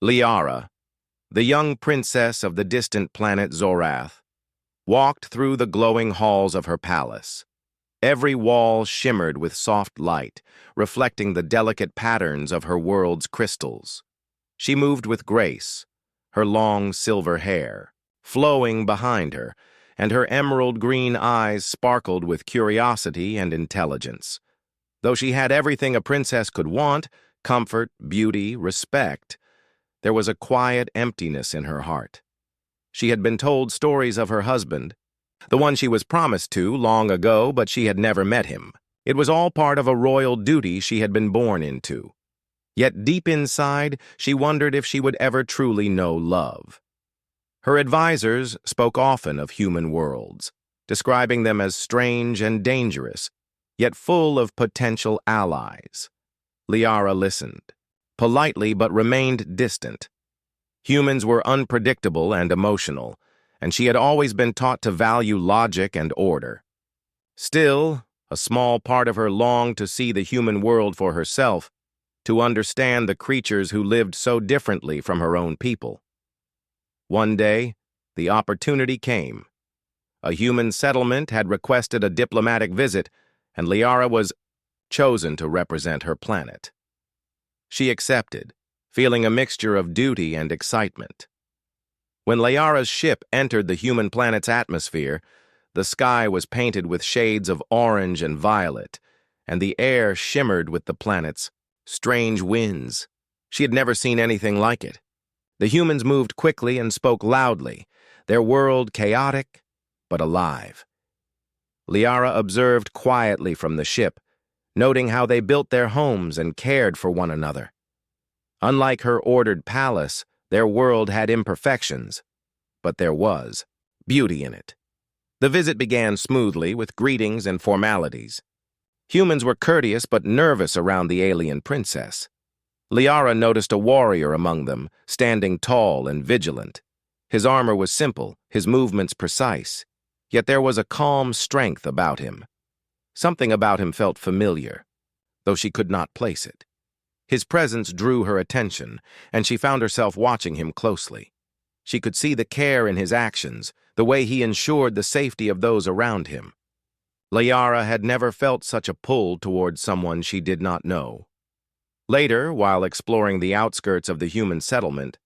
Liara, the young princess of the distant planet Zorath, walked through the glowing halls of her palace. Every wall shimmered with soft light, reflecting the delicate patterns of her world's crystals. She moved with grace, her long silver hair flowing behind her, and her emerald green eyes sparkled with curiosity and intelligence. Though she had everything a princess could want, comfort, beauty, respect, there was a quiet emptiness in her heart. She had been told stories of her husband, the one she was promised to long ago, but she had never met him. It was all part of a royal duty she had been born into. Yet deep inside, she wondered if she would ever truly know love. Her advisors spoke often of human worlds, describing them as strange and dangerous, yet full of potential allies. Liara listened, politely but remained distant. Humans were unpredictable and emotional, and she had always been taught to value logic and order. Still, a small part of her longed to see the human world for herself, to understand the creatures who lived so differently from her own people. One day, the opportunity came. A human settlement had requested a diplomatic visit, and Liara was chosen to represent her planet. She accepted, feeling a mixture of duty and excitement. When Liara's ship entered the human planet's atmosphere, the sky was painted with shades of orange and violet, and the air shimmered with the planet's strange winds. She had never seen anything like it. The humans moved quickly and spoke loudly, their world chaotic but alive. Liara observed quietly from the ship, noting how they built their homes and cared for one another. Unlike her ordered palace, their world had imperfections, but there was beauty in it. The visit began smoothly with greetings and formalities. Humans were courteous but nervous around the alien princess. Liara noticed a warrior among them, standing tall and vigilant. His armor was simple, his movements precise, yet there was a calm strength about him. Something about him felt familiar, though she could not place it. His presence drew her attention, and she found herself watching him closely. She could see the care in his actions, the way he ensured the safety of those around him. Liara had never felt such a pull toward someone she did not know. Later, while exploring the outskirts of the human settlement,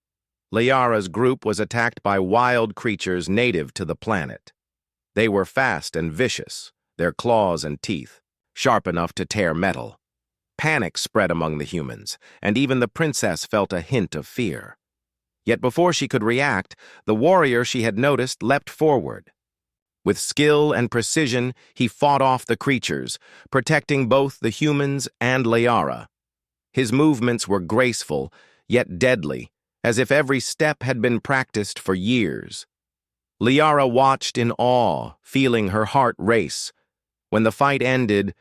Liara's group was attacked by wild creatures native to the planet. They were fast and vicious, their claws and teeth sharp enough to tear metal. Panic spread among the humans, and even the princess felt a hint of fear. Yet before she could react, the warrior she had noticed leapt forward. With skill and precision, he fought off the creatures, protecting both the humans and Liara. His movements were graceful, yet deadly, as if every step had been practiced for years. Liara watched in awe, feeling her heart race. When the fight ended,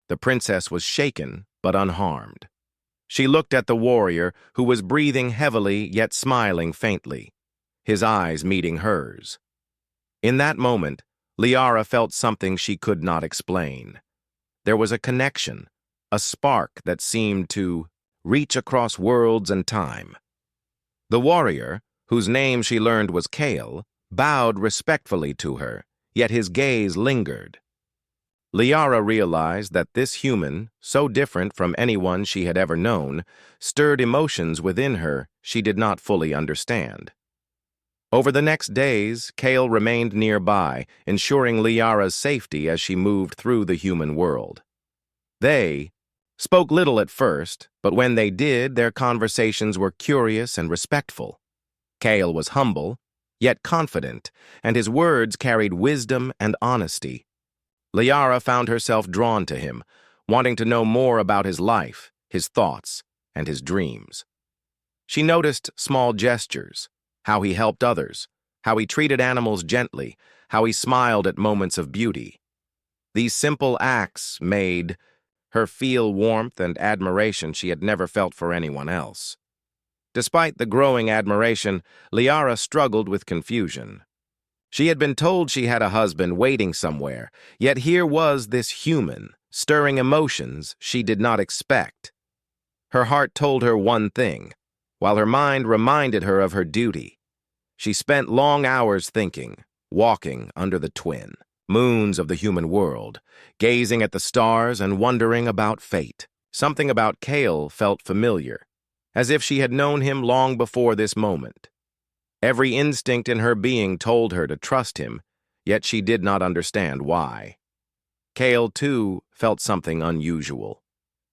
the princess was shaken but unharmed. She looked at the warrior, who was breathing heavily yet smiling faintly, his eyes meeting hers. In that moment, Liara felt something she could not explain. There was a connection, a spark that seemed to reach across worlds and time. The warrior, whose name she learned was Kale, bowed respectfully to her, yet his gaze lingered. Liara realized that this human, so different from anyone she had ever known, stirred emotions within her she did not fully understand. Over the next days, Kale remained nearby, ensuring Liara's safety as she moved through the human world. They spoke little at first, but when they did, their conversations were curious and respectful. Kale was humble, yet confident, and his words carried wisdom and honesty. Liara found herself drawn to him, wanting to know more about his life, his thoughts, and his dreams. She noticed small gestures, how he helped others, how he treated animals gently, how he smiled at moments of beauty. These simple acts made her feel warmth and admiration she had never felt for anyone else. Despite the growing admiration, Liara struggled with confusion. She had been told she had a husband waiting somewhere, yet here was this human, stirring emotions she did not expect. Her heart told her one thing: while her mind reminded her of her duty. She spent long hours thinking, walking under the twin moons of the human world, gazing at the stars and wondering about fate. Something about Kale felt familiar, as if she had known him long before this moment. Every instinct in her being told her to trust him, yet she did not understand why. Kale, too, felt something unusual.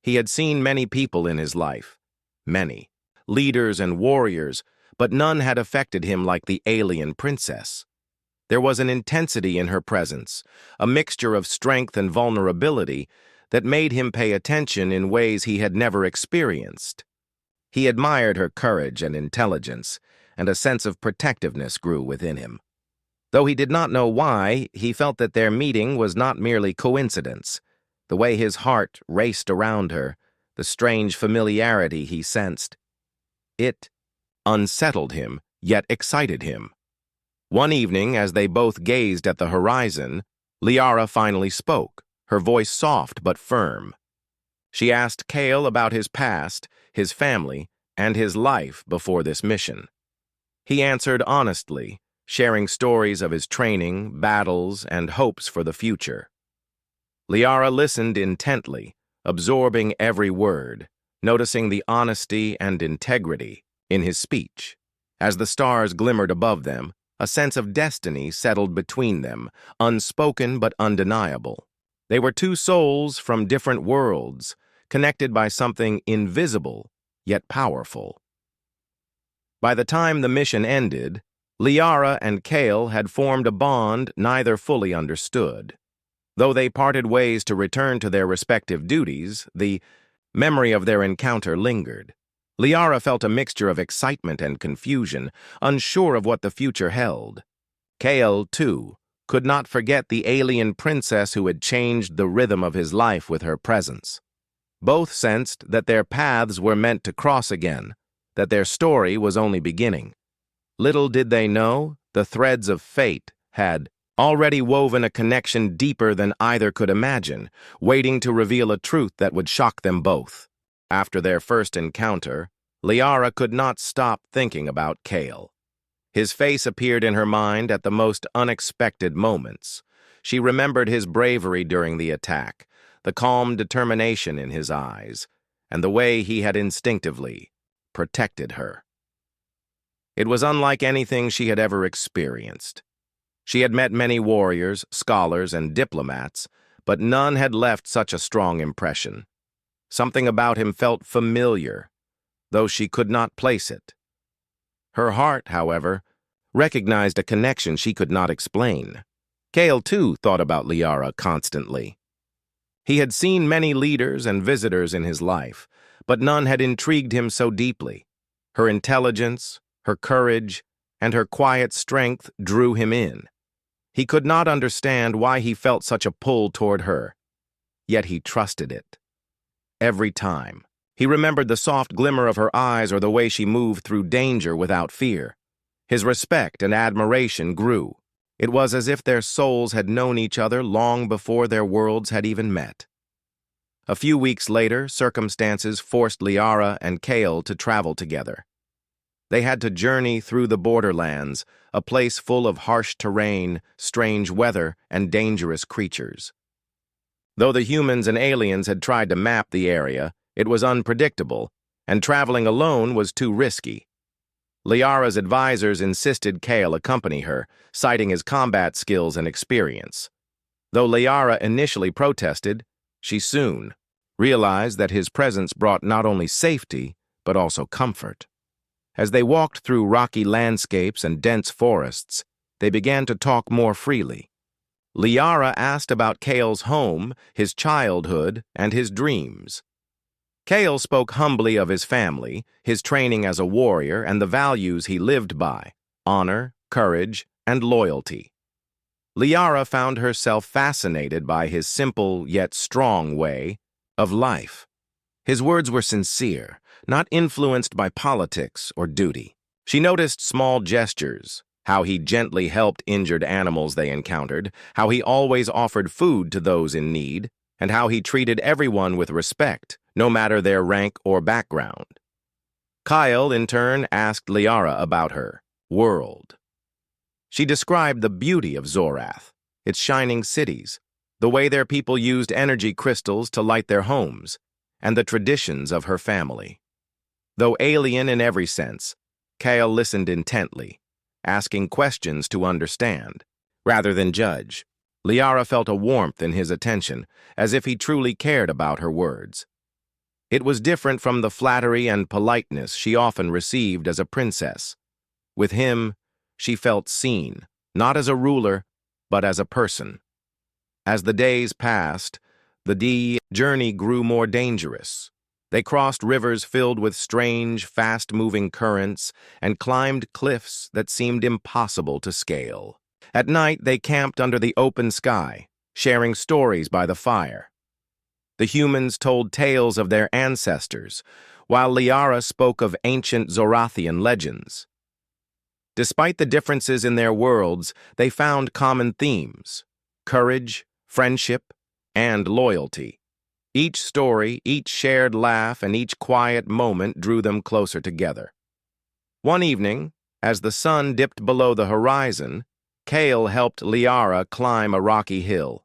He had seen many people in his life, many, leaders and warriors, but none had affected him like the alien princess. There was an intensity in her presence, a mixture of strength and vulnerability that made him pay attention in ways he had never experienced. He admired her courage and intelligence, and a sense of protectiveness grew within him. Though he did not know why, he felt that their meeting was not merely coincidence. The way his heart raced around her, the strange familiarity he sensed, it unsettled him, yet excited him. One evening, as they both gazed at the horizon, Liara finally spoke, her voice soft but firm. She asked Kale about his past, his family, and his life before this mission. He answered honestly, sharing stories of his training, battles, and hopes for the future. Liara listened intently, absorbing every word, noticing the honesty and integrity in his speech. As the stars glimmered above them, a sense of destiny settled between them, unspoken but undeniable. They were two souls from different worlds, connected by something invisible yet powerful. By the time the mission ended, Liara and Kale had formed a bond neither fully understood. Though they parted ways to return to their respective duties, the memory of their encounter lingered. Liara felt a mixture of excitement and confusion, unsure of what the future held. Kale, too, could not forget the alien princess who had changed the rhythm of his life with her presence. Both sensed that their paths were meant to cross again, that their story was only beginning. Little did they know, the threads of fate had already woven a connection deeper than either could imagine, waiting to reveal a truth that would shock them both. After their first encounter, Liara could not stop thinking about Kale. His face appeared in her mind at the most unexpected moments. She remembered his bravery during the attack, the calm determination in his eyes, and the way he had instinctively protected her. It was unlike anything she had ever experienced. She had met many warriors, scholars, and diplomats, but none had left such a strong impression. Something about him felt familiar, though she could not place it. Her heart, however, recognized a connection she could not explain. Kale, too, thought about Liara constantly. He had seen many leaders and visitors in his life, but none had intrigued him so deeply. Her intelligence, her courage, and her quiet strength drew him in. He could not understand why he felt such a pull toward her, yet he trusted it. Every time, he remembered the soft glimmer of her eyes or the way she moved through danger without fear. His respect and admiration grew. It was as if their souls had known each other long before their worlds had even met. A few weeks later, circumstances forced Liara and Kale to travel together. They had to journey through the borderlands, a place full of harsh terrain, strange weather, and dangerous creatures. Though the humans and aliens had tried to map the area, it was unpredictable, and traveling alone was too risky. Liara's advisors insisted Kale accompany her, citing his combat skills and experience. Though Liara initially protested, she soon realized that his presence brought not only safety, but also comfort. As they walked through rocky landscapes and dense forests, they began to talk more freely. Liara asked about Kale's home, his childhood, and his dreams. Kale spoke humbly of his family, his training as a warrior, and the values he lived by: honor, courage, and loyalty. Liara found herself fascinated by his simple yet strong way of life. His words were sincere, not influenced by politics or duty. She noticed small gestures, how he gently helped injured animals they encountered, how he always offered food to those in need, and how he treated everyone with respect, no matter their rank or background. Kyle, in turn, asked Liara about her world. She described the beauty of Zorath, its shining cities, the way their people used energy crystals to light their homes, and the traditions of her family. Though alien in every sense, Kyle listened intently, asking questions to understand, rather than judge. Liara felt a warmth in his attention, as if he truly cared about her words. It was different from the flattery and politeness she often received as a princess. With him, she felt seen, not as a ruler, but as a person. As the days passed, the journey grew more dangerous. They crossed rivers filled with strange, fast-moving currents and climbed cliffs that seemed impossible to scale. At night, they camped under the open sky, sharing stories by the fire. The humans told tales of their ancestors, while Liara spoke of ancient Zorathian legends. Despite the differences in their worlds, they found common themes: courage, friendship, and loyalty. Each story, each shared laugh, and each quiet moment drew them closer together. One evening, as the sun dipped below the horizon, Kale helped Liara climb a rocky hill.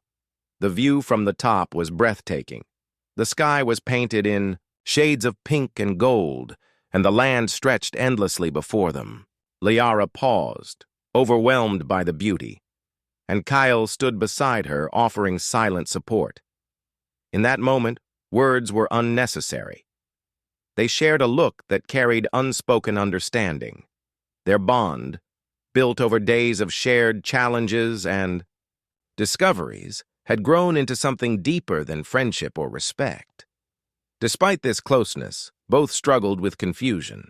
The view from the top was breathtaking. The sky was painted in shades of pink and gold, and the land stretched endlessly before them. Liara paused, overwhelmed by the beauty, and Kyle stood beside her, offering silent support. In that moment, words were unnecessary. They shared a look that carried unspoken understanding. Their bond, built over days of shared challenges and discoveries, had grown into something deeper than friendship or respect. Despite this closeness, both struggled with confusion.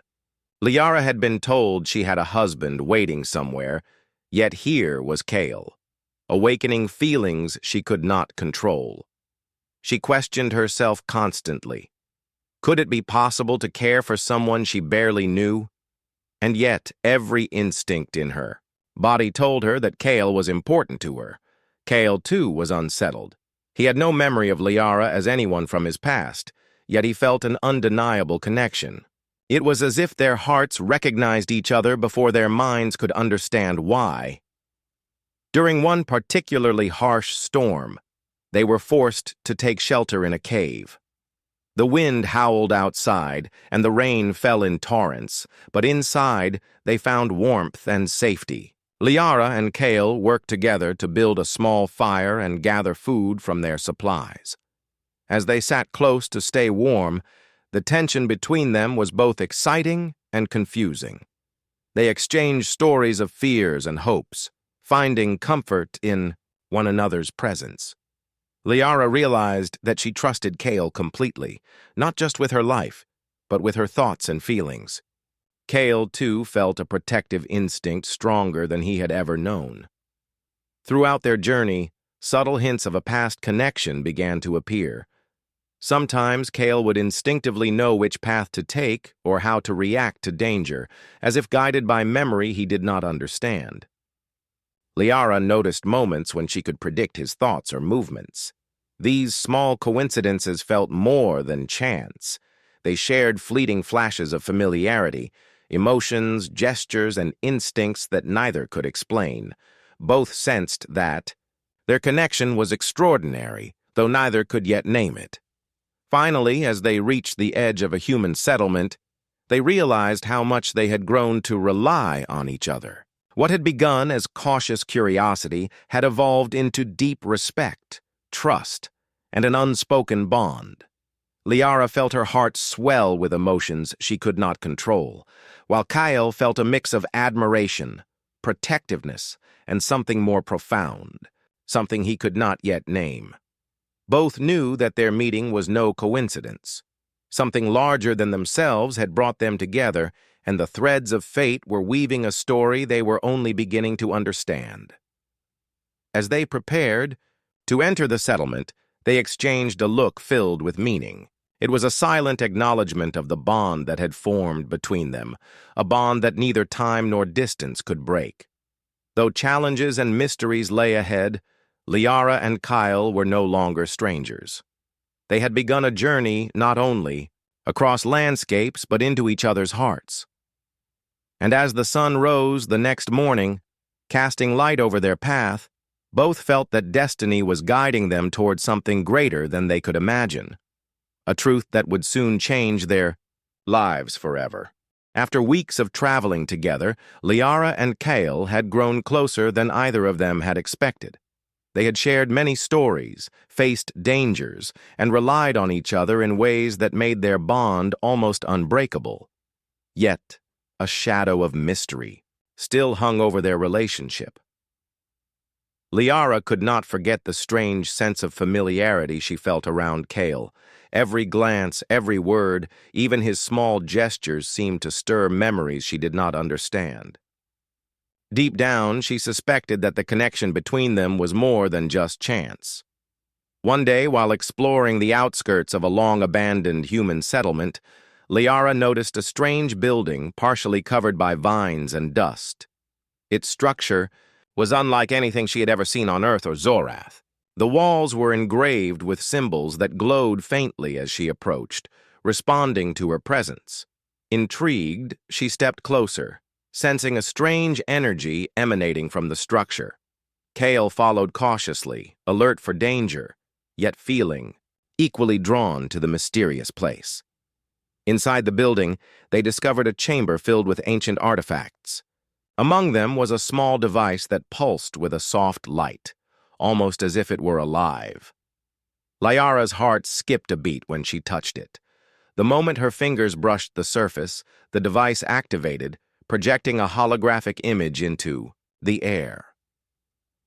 Liara had been told she had a husband waiting somewhere, yet here was Kale, awakening feelings she could not control. She questioned herself constantly. Could it be possible to care for someone she barely knew? And yet, every instinct in her body told her that Kale was important to her. Kale, too, was unsettled. He had no memory of Liara as anyone from his past, yet he felt an undeniable connection. It was as if their hearts recognized each other before their minds could understand why. During one particularly harsh storm, they were forced to take shelter in a cave. The wind howled outside, and the rain fell in torrents, but inside they found warmth and safety. Liara and Kale worked together to build a small fire and gather food from their supplies. As they sat close to stay warm, the tension between them was both exciting and confusing. They exchanged stories of fears and hopes, finding comfort in one another's presence. Liara realized that she trusted Kale completely, not just with her life, but with her thoughts and feelings. Kale, too, felt a protective instinct stronger than he had ever known. Throughout their journey, subtle hints of a past connection began to appear. Sometimes Kale would instinctively know which path to take or how to react to danger, as if guided by memory he did not understand. Liara noticed moments when she could predict his thoughts or movements. These small coincidences felt more than chance. They shared fleeting flashes of familiarity, emotions, gestures, and instincts that neither could explain. Both sensed that their connection was extraordinary, though neither could yet name it. Finally, as they reached the edge of a human settlement, they realized how much they had grown to rely on each other. What had begun as cautious curiosity had evolved into deep respect, trust, and an unspoken bond. Liara felt her heart swell with emotions she could not control, while Kyle felt a mix of admiration, protectiveness, and something more profound, something he could not yet name. Both knew that their meeting was no coincidence. Something larger than themselves had brought them together, and the threads of fate were weaving a story they were only beginning to understand. As they prepared to enter the settlement, they exchanged a look filled with meaning. It was a silent acknowledgement of the bond that had formed between them, a bond that neither time nor distance could break. Though challenges and mysteries lay ahead, Liara and Kyle were no longer strangers. They had begun a journey not only across landscapes but into each other's hearts. And as the sun rose the next morning, casting light over their path, both felt that destiny was guiding them toward something greater than they could imagine, a truth that would soon change their lives forever. After weeks of traveling together, Liara and Kale had grown closer than either of them had expected. They had shared many stories, faced dangers, and relied on each other in ways that made their bond almost unbreakable. Yet, a shadow of mystery still hung over their relationship. Liara could not forget the strange sense of familiarity she felt around Kale. Every glance, every word, even his small gestures seemed to stir memories she did not understand. Deep down, she suspected that the connection between them was more than just chance. One day, while exploring the outskirts of a long-abandoned human settlement, Liara noticed a strange building partially covered by vines and dust. Its structure was unlike anything she had ever seen on Earth or Zorath. The walls were engraved with symbols that glowed faintly as she approached, responding to her presence. Intrigued, she stepped closer, sensing a strange energy emanating from the structure. Kale followed cautiously, alert for danger, yet feeling equally drawn to the mysterious place. Inside the building, they discovered a chamber filled with ancient artifacts. Among them was a small device that pulsed with a soft light, almost as if it were alive. Liara's heart skipped a beat when she touched it. The moment her fingers brushed the surface, the device activated, projecting a holographic image into the air.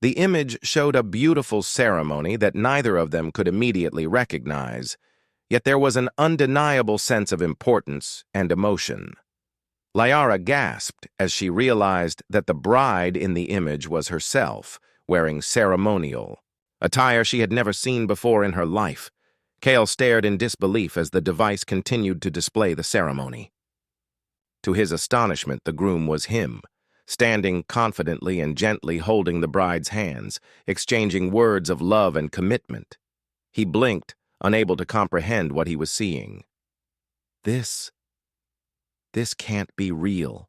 The image showed a beautiful ceremony that neither of them could immediately recognize, yet there was an undeniable sense of importance and emotion. Liara gasped as she realized that the bride in the image was herself, wearing ceremonial attire she had never seen before in her life. Kale stared in disbelief as the device continued to display the ceremony. To his astonishment, the groom was him, standing confidently and gently holding the bride's hands, exchanging words of love and commitment. He blinked, unable to comprehend what he was seeing. This can't be real,"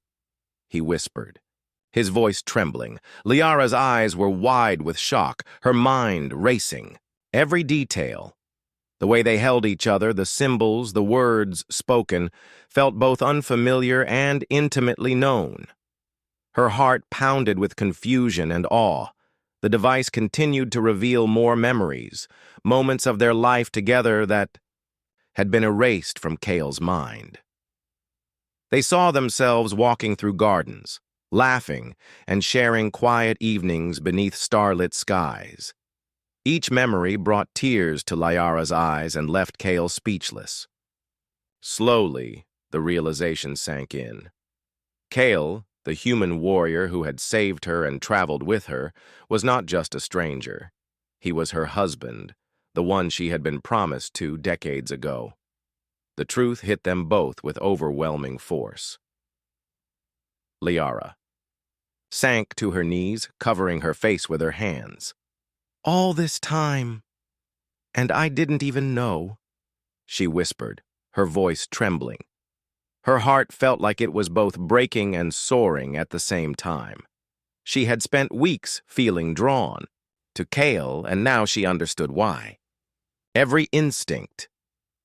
he whispered, his voice trembling. Liara's eyes were wide with shock, her mind racing. Every detail, the way they held each other, the symbols, the words spoken, felt both unfamiliar and intimately known. Her heart pounded with confusion and awe. The device continued to reveal more memories, moments of their life together that had been erased from Kale's mind. They saw themselves walking through gardens, laughing and sharing quiet evenings beneath starlit skies. Each memory brought tears to Liara's eyes and left Kale speechless. Slowly, the realization sank in. Kale, the human warrior who had saved her and traveled with her, was not just a stranger. He was her husband, the one she had been promised to decades ago. The truth hit them both with overwhelming force. Liara sank to her knees, covering her face with her hands. "All this time, and I didn't even know," she whispered, her voice trembling. Her heart felt like it was both breaking and soaring at the same time. She had spent weeks feeling drawn to Kale, and now she understood why. Every instinct,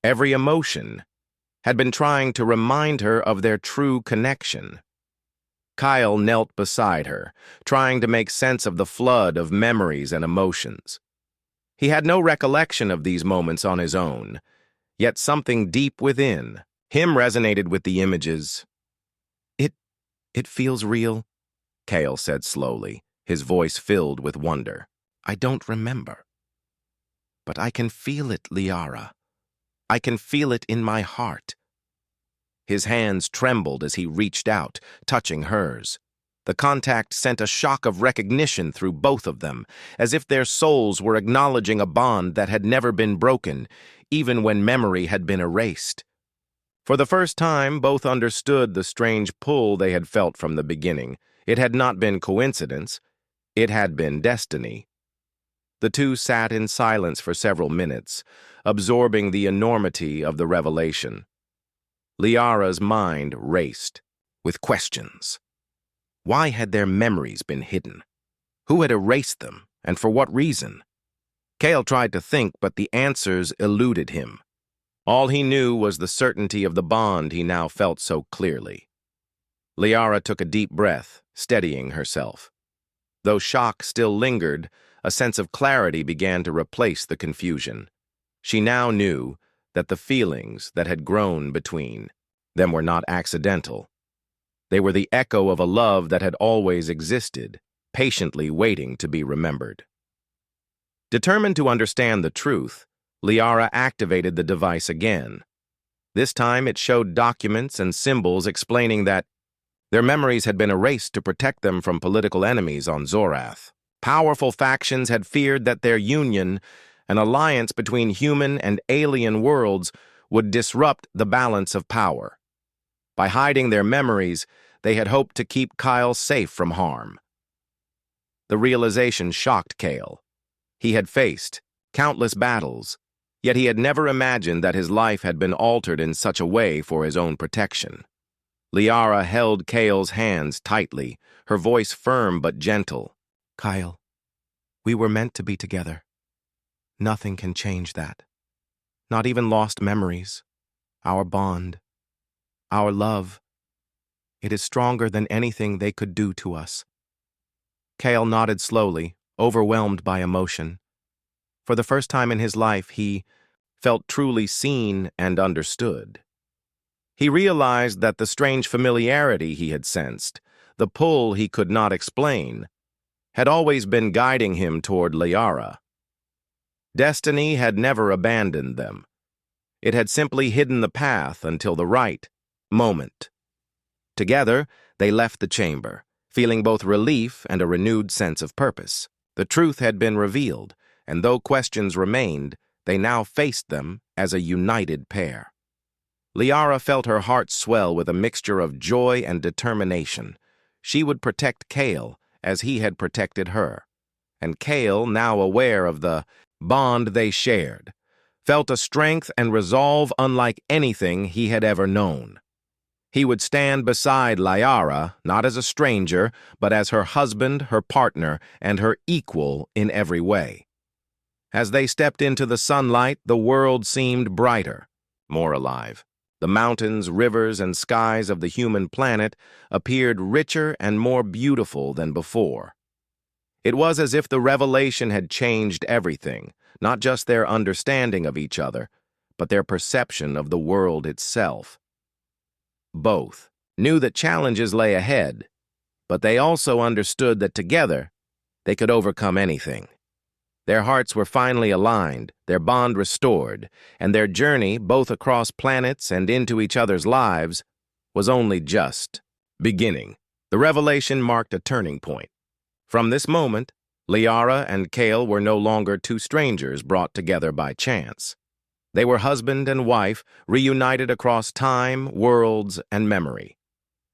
every emotion, had been trying to remind her of their true connection. Kyle knelt beside her, trying to make sense of the flood of memories and emotions. He had no recollection of these moments on his own, yet something deep within him resonated with the images. It feels real," Kale said slowly, his voice filled with wonder. "I don't remember. But I can feel it, Liara. I can feel it in my heart." His hands trembled as he reached out, touching hers. The contact sent a shock of recognition through both of them, as if their souls were acknowledging a bond that had never been broken, even when memory had been erased. For the first time, both understood the strange pull they had felt from the beginning. It had not been coincidence. It had been destiny. The two sat in silence for several minutes, absorbing the enormity of the revelation. Liara's mind raced with questions. Why had their memories been hidden? Who had erased them, and for what reason? Kale tried to think, but the answers eluded him. All he knew was the certainty of the bond he now felt so clearly. Liara took a deep breath, steadying herself. Though shock still lingered, a sense of clarity began to replace the confusion. She now knew that the feelings that had grown between them were not accidental. They were the echo of a love that had always existed, patiently waiting to be remembered. Determined to understand the truth, Liara activated the device again. This time it showed documents and symbols explaining that their memories had been erased to protect them from political enemies on Zorath. Powerful factions had feared that their union, an alliance between human and alien worlds, would disrupt the balance of power. By hiding their memories, they had hoped to keep Kyle safe from harm. The realization shocked Kale. He had faced countless battles, yet he had never imagined that his life had been altered in such a way for his own protection. Liara held Kale's hands tightly, her voice firm but gentle. "Kyle, we were meant to be together. Nothing can change that. Not even lost memories. Our bond. Our love. It is stronger than anything they could do to us." Kale nodded slowly, overwhelmed by emotion. For the first time in his life, he felt truly seen and understood. He realized that the strange familiarity he had sensed, the pull he could not explain, had always been guiding him toward Liara. Destiny had never abandoned them. It had simply hidden the path until the right moment. Together, they left the chamber, feeling both relief and a renewed sense of purpose. The truth had been revealed, and though questions remained, they now faced them as a united pair. Liara felt her heart swell with a mixture of joy and determination. She would protect Kale as he had protected her. And Kale, now aware of the bond they shared, felt a strength and resolve unlike anything he had ever known. He would stand beside Liara, not as a stranger, but as her husband, her partner, and her equal in every way. As they stepped into the sunlight, the world seemed brighter, more alive. The mountains, rivers, and skies of the human planet appeared richer and more beautiful than before. It was as if the revelation had changed everything, not just their understanding of each other, but their perception of the world itself. Both knew that challenges lay ahead, but they also understood that together they could overcome anything. Their hearts were finally aligned, their bond restored, and their journey, both across planets and into each other's lives, was only just beginning. The revelation marked a turning point. From this moment, Liara and Kale were no longer two strangers brought together by chance. They were husband and wife, reunited across time, worlds, and memory.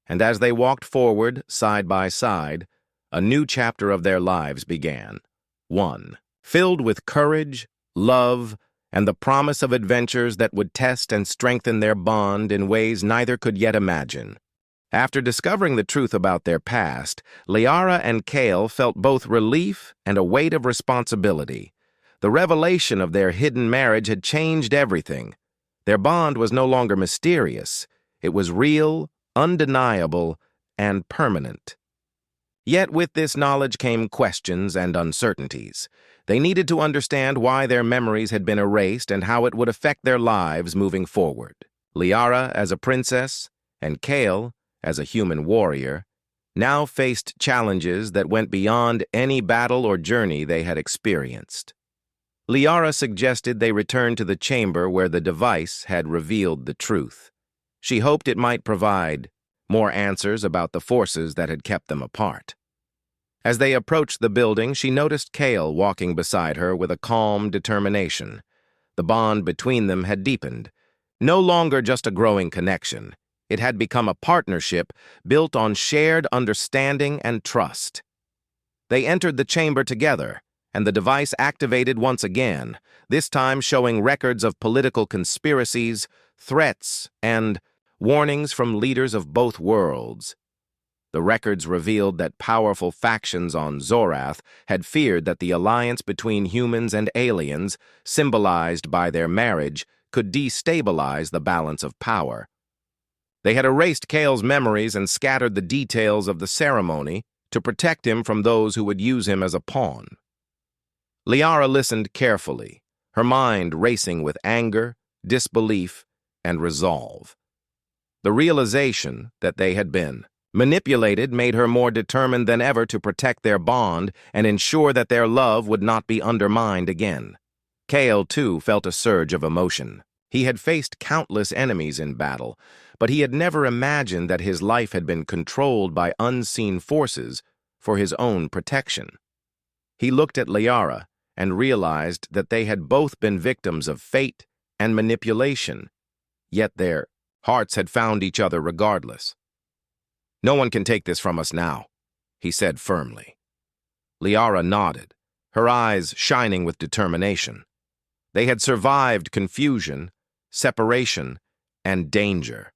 And as they walked forward, side by side, a new chapter of their lives began. One filled with courage, love, and the promise of adventures that would test and strengthen their bond in ways neither could yet imagine. After discovering the truth about their past, Liara and Kale felt both relief and a weight of responsibility. The revelation of their hidden marriage had changed everything. Their bond was no longer mysterious. It was real, undeniable, and permanent. Yet with this knowledge came questions and uncertainties. They needed to understand why their memories had been erased and how it would affect their lives moving forward. Liara, as a princess, and Kale, as a human warrior, now faced challenges that went beyond any battle or journey they had experienced. Liara suggested they return to the chamber where the device had revealed the truth. She hoped it might provide more answers about the forces that had kept them apart. As they approached the building, she noticed Kale walking beside her with a calm determination. The bond between them had deepened. No longer just a growing connection. It had become a partnership built on shared understanding and trust. They entered the chamber together, and the device activated once again, this time showing records of political conspiracies, threats, and warnings from leaders of both worlds. The records revealed that powerful factions on Zorath had feared that the alliance between humans and aliens, symbolized by their marriage, could destabilize the balance of power. They had erased Kale's memories and scattered the details of the ceremony to protect him from those who would use him as a pawn. Liara listened carefully, her mind racing with anger, disbelief, and resolve. The realization that they had been manipulated made her more determined than ever to protect their bond and ensure that their love would not be undermined again. Kale, too, felt a surge of emotion. He had faced countless enemies in battle, but he had never imagined that his life had been controlled by unseen forces for his own protection. He looked at Liara and realized that they had both been victims of fate and manipulation, yet their hearts had found each other regardless. "No one can take this from us now," he said firmly. Liara nodded, her eyes shining with determination. They had survived confusion, separation, and danger.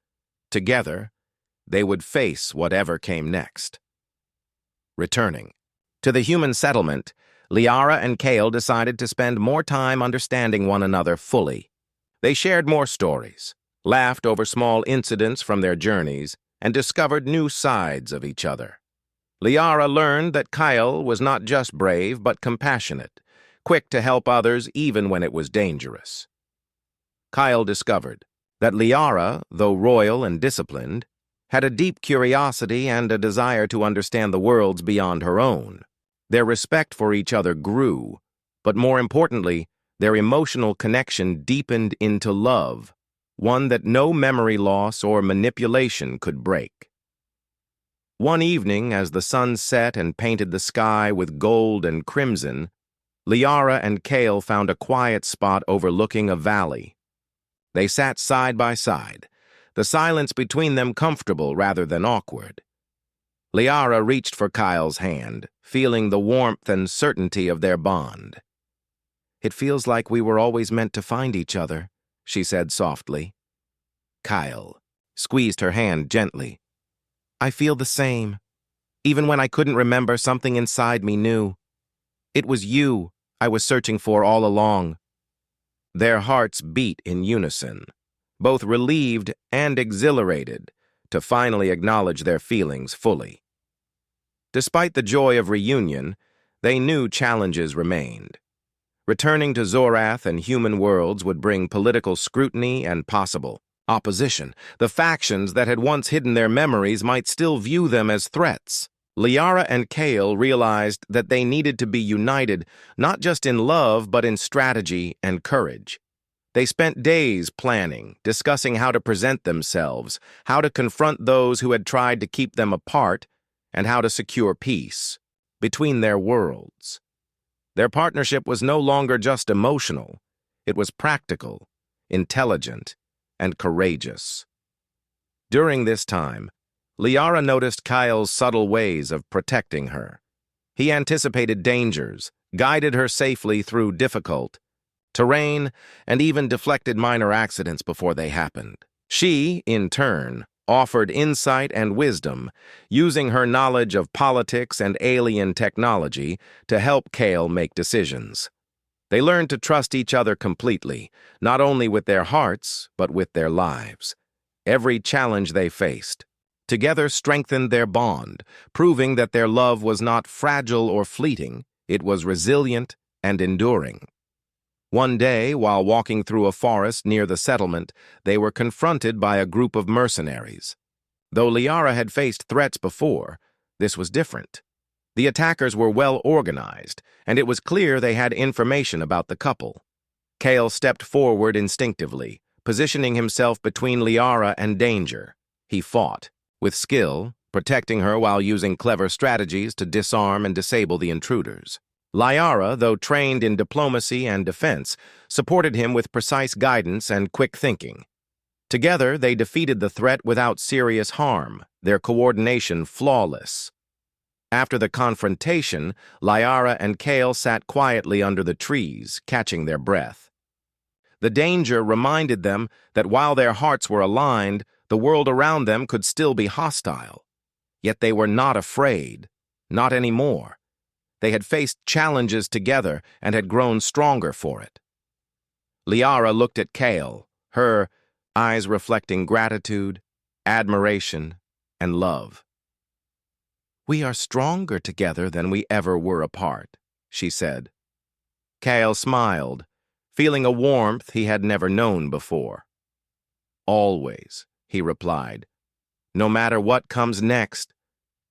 Together, they would face whatever came next. Returning to the human settlement, Liara and Kale decided to spend more time understanding one another fully. They shared more stories, laughed over small incidents from their journeys, and discovered new sides of each other. Liara learned that Kyle was not just brave but compassionate, quick to help others even when it was dangerous. Kyle discovered that Liara, though royal and disciplined, had a deep curiosity and a desire to understand the worlds beyond her own. Their respect for each other grew, but more importantly, their emotional connection deepened into love, one that no memory loss or manipulation could break. One evening, as the sun set and painted the sky with gold and crimson, Liara and Kale found a quiet spot overlooking a valley. They sat side by side, the silence between them comfortable rather than awkward. Liara reached for Kyle's hand, feeling the warmth and certainty of their bond. "It feels like we were always meant to find each other," she said softly. Kyle squeezed her hand gently. "I feel the same. Even when I couldn't remember, something inside me knew. It was you I was searching for all along." Their hearts beat in unison, both relieved and exhilarated to finally acknowledge their feelings fully. Despite the joy of reunion, they knew challenges remained. Returning to Zorath and human worlds would bring political scrutiny and possible opposition. The factions that had once hidden their memories might still view them as threats. Liara and Kale realized that they needed to be united, not just in love, but in strategy and courage. They spent days planning, discussing how to present themselves, how to confront those who had tried to keep them apart, and how to secure peace between their worlds. Their partnership was no longer just emotional. It was practical, intelligent, and courageous. During this time, Liara noticed Kyle's subtle ways of protecting her. He anticipated dangers, guided her safely through difficult terrain, and even deflected minor accidents before they happened. She, in turn, offered insight and wisdom, using her knowledge of politics and alien technology to help Kale make decisions. They learned to trust each other completely, not only with their hearts, but with their lives. Every challenge they faced together strengthened their bond, proving that their love was not fragile or fleeting, it was resilient and enduring. One day, while walking through a forest near the settlement, they were confronted by a group of mercenaries. Though Liara had faced threats before, this was different. The attackers were well organized, and it was clear they had information about the couple. Kale stepped forward instinctively, positioning himself between Liara and danger. He fought, with skill, protecting her while using clever strategies to disarm and disable the intruders. Liara, though trained in diplomacy and defense, supported him with precise guidance and quick thinking. Together, they defeated the threat without serious harm, their coordination flawless. After the confrontation, Liara and Kale sat quietly under the trees, catching their breath. The danger reminded them that while their hearts were aligned, The world around them could still be hostile. Yet they were not afraid, not anymore. They had faced challenges together and had grown stronger for it. Liara looked at Kale, her eyes reflecting gratitude, admiration, and love. "We are stronger together than we ever were apart," she said. Kale smiled, feeling a warmth he had never known before. "Always," he replied. "No matter what comes next,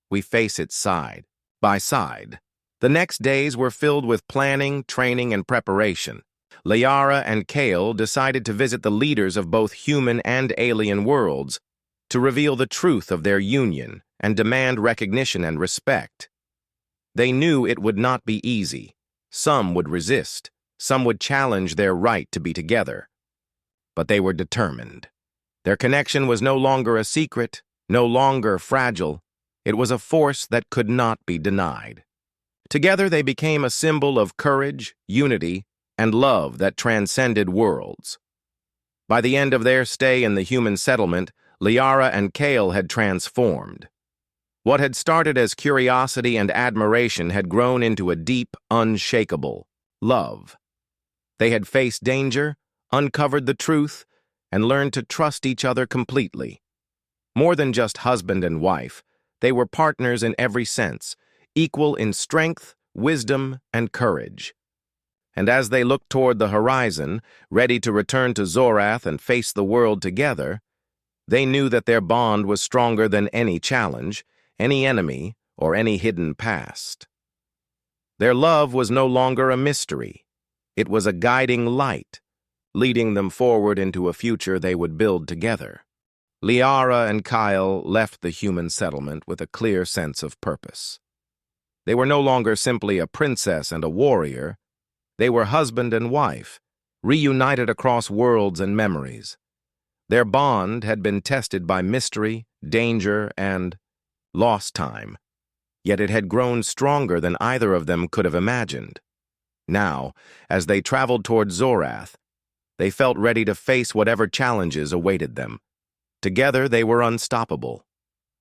we face it side by side." The next days were filled with planning, training, and preparation. Liara and Kale decided to visit the leaders of both human and alien worlds to reveal the truth of their union and demand recognition and respect. They knew it would not be easy. Some would resist. Some would challenge their right to be together. But they were determined. Their connection was no longer a secret, no longer fragile. It was a force that could not be denied. Together they became a symbol of courage, unity, and love that transcended worlds. By the end of their stay in the human settlement, Liara and Kale had transformed. What had started as curiosity and admiration had grown into a deep, unshakable love. They had faced danger, uncovered the truth, and learned to trust each other completely. More than just husband and wife, they were partners in every sense, equal in strength, wisdom, and courage. And as they looked toward the horizon, ready to return to Zorath and face the world together, they knew that their bond was stronger than any challenge, any enemy, or any hidden past. Their love was no longer a mystery. It was a guiding light, leading them forward into a future they would build together. Liara and Kyle left the human settlement with a clear sense of purpose. They were no longer simply a princess and a warrior. They were husband and wife, reunited across worlds and memories. Their bond had been tested by mystery, danger, and lost time, yet it had grown stronger than either of them could have imagined. Now, as they traveled toward Zorath, they felt ready to face whatever challenges awaited them. Together they were unstoppable.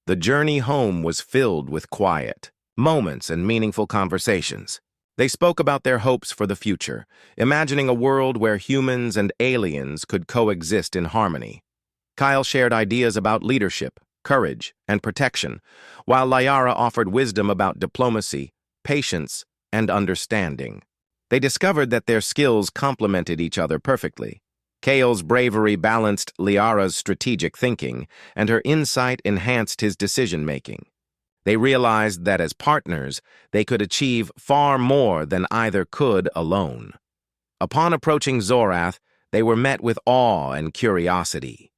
The journey home was filled with quiet moments and meaningful conversations. They spoke about their hopes for the future, imagining a world where humans and aliens could coexist in harmony. Kyle shared ideas about leadership, courage, and protection, while Liara offered wisdom about diplomacy, patience, and understanding. They discovered that their skills complemented each other perfectly. Kale's bravery balanced Liara's strategic thinking, and her insight enhanced his decision-making. They realized that as partners, they could achieve far more than either could alone. Upon approaching Zorath, they were met with awe and curiosity.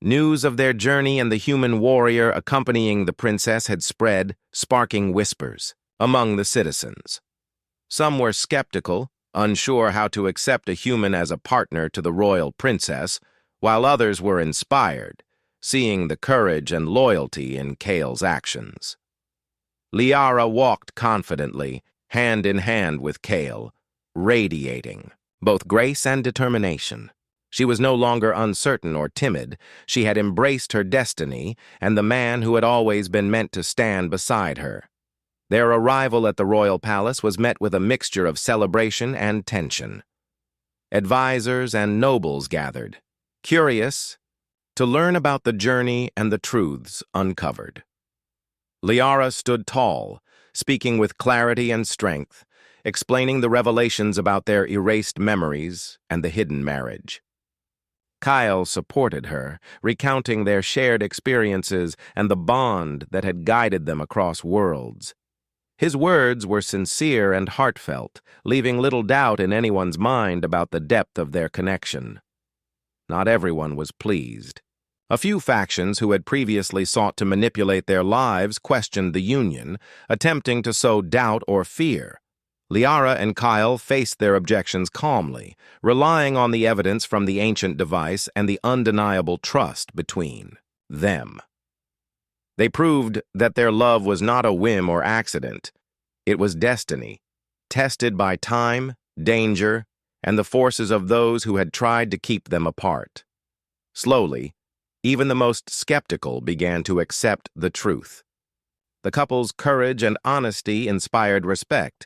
News of their journey and the human warrior accompanying the princess had spread, sparking whispers among the citizens. Some were skeptical, unsure how to accept a human as a partner to the royal princess, while others were inspired, seeing the courage and loyalty in Kale's actions. Liara walked confidently, hand in hand with Kale, radiating both grace and determination. She was no longer uncertain or timid. She had embraced her destiny and the man who had always been meant to stand beside her. Their arrival at the royal palace was met with a mixture of celebration and tension. Advisors and nobles gathered, curious to learn about the journey and the truths uncovered. Liara stood tall, speaking with clarity and strength, explaining the revelations about their erased memories and the hidden marriage. Kyle supported her, recounting their shared experiences and the bond that had guided them across worlds. His words were sincere and heartfelt, leaving little doubt in anyone's mind about the depth of their connection. Not everyone was pleased. A few factions who had previously sought to manipulate their lives questioned the union, attempting to sow doubt or fear. Liara and Kyle faced their objections calmly, relying on the evidence from the ancient device and the undeniable trust between them. They proved that their love was not a whim or accident. It was destiny, tested by time, danger, and the forces of those who had tried to keep them apart. Slowly, Even the most skeptical began to accept the truth. The couple's courage and honesty inspired respect,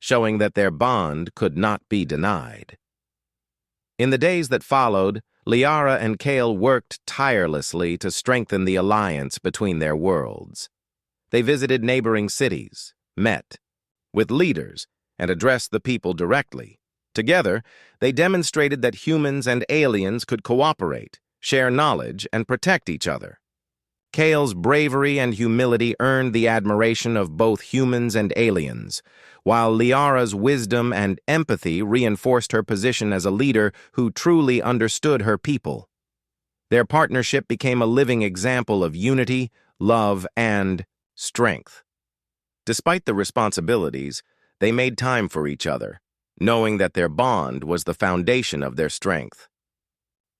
showing that their bond could not be denied. In the days that followed, Liara and Kale worked tirelessly to strengthen the alliance between their worlds. They visited neighboring cities, met with leaders, and addressed the people directly. Together, they demonstrated that humans and aliens could cooperate, share knowledge, and protect each other. Kale's bravery and humility earned the admiration of both humans and aliens, while Liara's wisdom and empathy reinforced her position as a leader who truly understood her people. Their partnership became a living example of unity, love, and strength. Despite the responsibilities, they made time for each other, knowing that their bond was the foundation of their strength.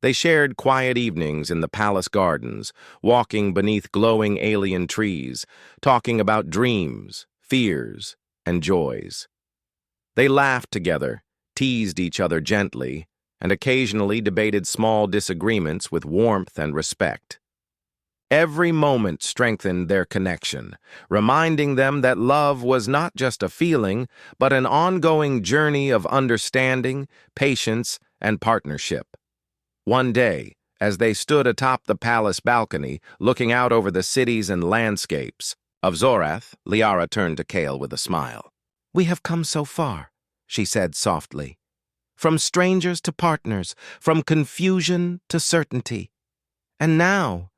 They shared quiet evenings in the palace gardens, walking beneath glowing alien trees, talking about dreams, fears, and joys. They laughed together, teased each other gently, and occasionally debated small disagreements with warmth and respect. Every moment strengthened their connection, reminding them that love was not just a feeling, but an ongoing journey of understanding, patience, and partnership. One day, as they stood atop the palace balcony, looking out over the cities and landscapes of Zorath, Liara turned to Kale with a smile. "We have come so far," she said softly. "From strangers to partners, from confusion to certainty. And now,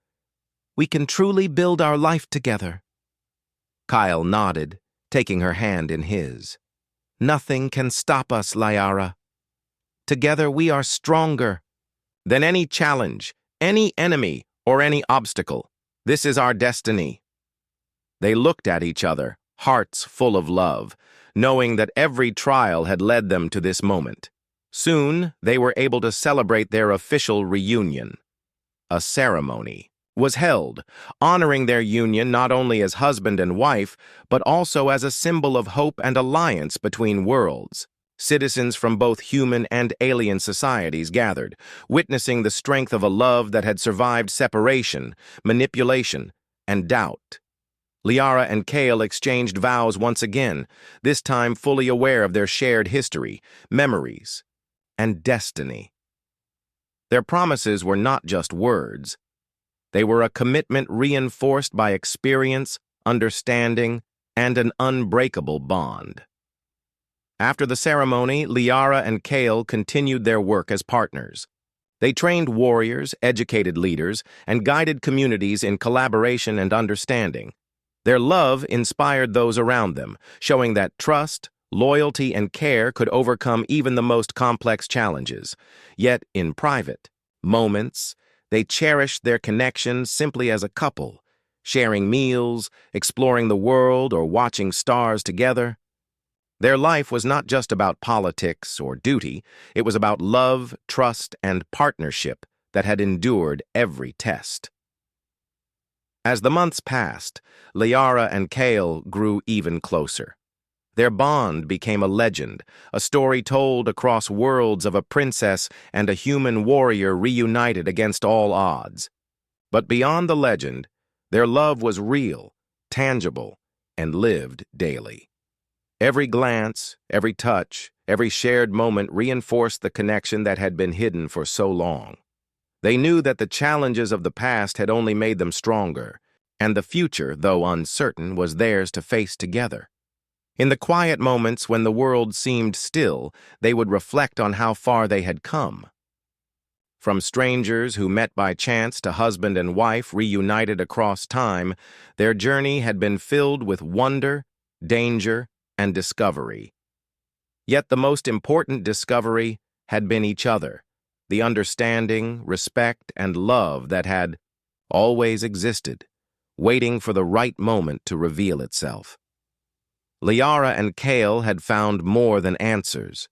we can truly build our life together." Kyle nodded, taking her hand in his. "Nothing can stop us, Liara. Together we are stronger than any challenge, any enemy, or any obstacle. This is our destiny." They looked at each other, hearts full of love, knowing that every trial had led them to this moment. Soon, they were able to celebrate their official reunion. A ceremony was held, honoring their union not only as husband and wife, but also as a symbol of hope and alliance between worlds. Citizens from both human and alien societies gathered, witnessing the strength of a love that had survived separation, manipulation, and doubt. Liara and Kale exchanged vows once again, this time fully aware of their shared history, memories, and destiny. Their promises were not just words. They were a commitment reinforced by experience, understanding, and an unbreakable bond. After the ceremony, Liara and Kale continued their work as partners. They trained warriors, educated leaders, and guided communities in collaboration and understanding. Their love inspired those around them, showing that trust, loyalty, and care could overcome even the most complex challenges. Yet, in private moments, they cherished their connection simply as a couple, sharing meals, exploring the world, or watching stars together. Their life was not just about politics or duty, it was about love, trust, and partnership that had endured every test. As the months passed, Liara and Kale grew even closer. Their bond became a legend, a story told across worlds of a princess and a human warrior reunited against all odds. But beyond the legend, their love was real, tangible, and lived daily. Every glance, every touch, every shared moment reinforced the connection that had been hidden for so long. They knew that the challenges of the past had only made them stronger, and the future, though uncertain, was theirs to face together. In the quiet moments when the world seemed still, they would reflect on how far they had come. From strangers who met by chance to husband and wife reunited across time, their journey had been filled with wonder, danger, and discovery. Yet the most important discovery had been each other, the understanding, respect, and love that had always existed, waiting for the right moment to reveal itself. Liara and Kale had found more than answers.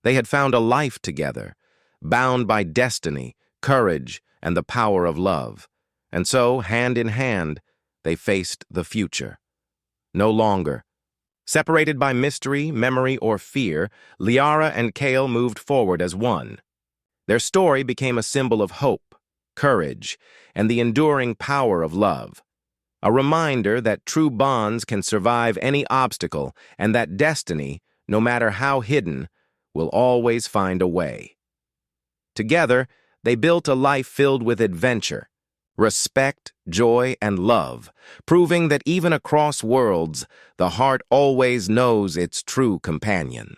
They had found a life together, bound by destiny, courage, and the power of love. And so, hand in hand, they faced the future. No longer separated by mystery, memory, or fear, Liara and Kale moved forward as one. Their story became a symbol of hope, courage, and the enduring power of love. A reminder that true bonds can survive any obstacle and that destiny, no matter how hidden, will always find a way. Together, they built a life filled with adventure, respect, joy, and love, proving that even across worlds, the heart always knows its true companion.